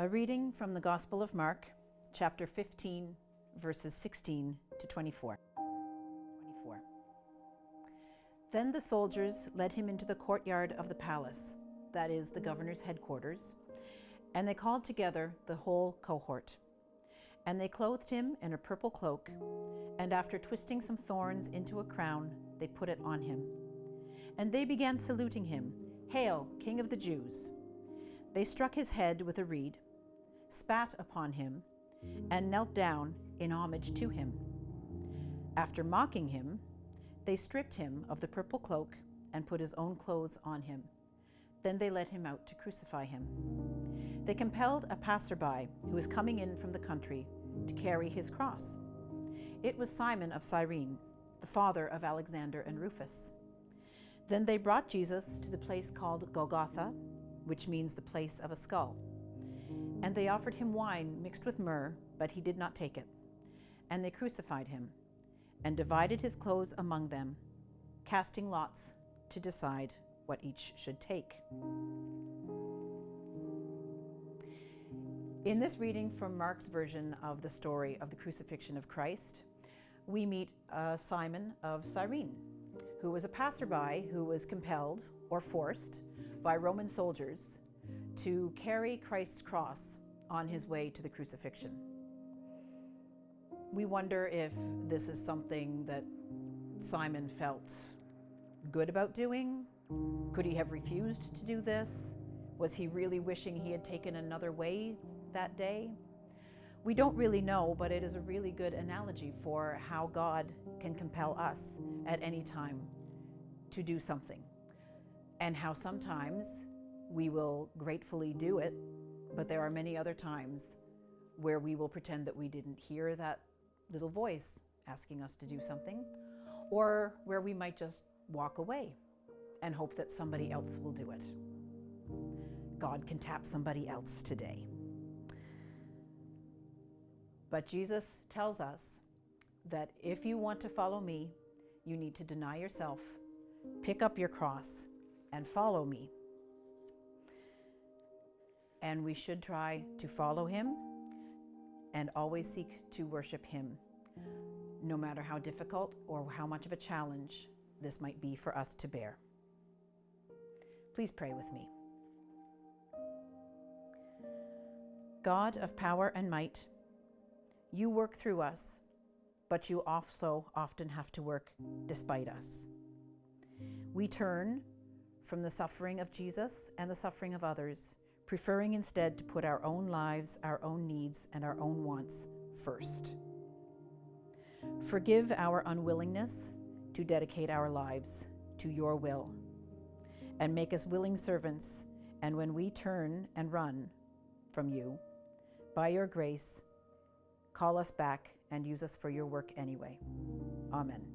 A reading from the Gospel of Mark, chapter 15, verses 16 to 24. Then the soldiers led him into the courtyard of the palace, that is, the governor's headquarters, and they called together the whole cohort. And they clothed him in a purple cloak, and after twisting some thorns into a crown, they put it on him. And they began saluting him, "Hail, King of the Jews!" They struck his head with a reed, spat upon him, and knelt down in homage to him. After mocking him, they stripped him of the purple cloak and put his own clothes on him. Then they led him out to crucify him. They compelled a passerby who was coming in from the country to carry his cross. It was Simon of Cyrene, the father of Alexander and Rufus. Then they brought Jesus to the place called Golgotha, which means the place of a skull. And they offered him wine mixed with myrrh, but he did not take it. And they crucified him, and divided his clothes among them, casting lots to decide what each should take. In this reading from Mark's version of the story of the crucifixion of Christ, we meet Simon of Cyrene, who was a passerby who was compelled or forced by Roman soldiers to carry Christ's cross on his way to the crucifixion. We wonder if this is something that Simon felt good about doing. Could he have refused to do this? Was he really wishing he had taken another way that day? We don't really know, but it is a really good analogy for how God can compel us at any time to do something, and how sometimes we will gratefully do it, but there are many other times where we will pretend that we didn't hear that little voice asking us to do something, or where we might just walk away and hope that somebody else will do it. God can tap somebody else today. But Jesus tells us that if you want to follow me, you need to deny yourself, pick up your cross, and follow me. And we should try to follow him and always seek to worship him, no matter how difficult or how much of a challenge this might be for us to bear. Please pray with me. God of power and might, you work through us, but you also often have to work despite us. We turn from the suffering of Jesus and the suffering of others, preferring instead to put our own lives, our own needs, and our own wants first. Forgive our unwillingness to dedicate our lives to your will, and make us willing servants, and when we turn and run from you, by your grace, call us back and use us for your work anyway. Amen.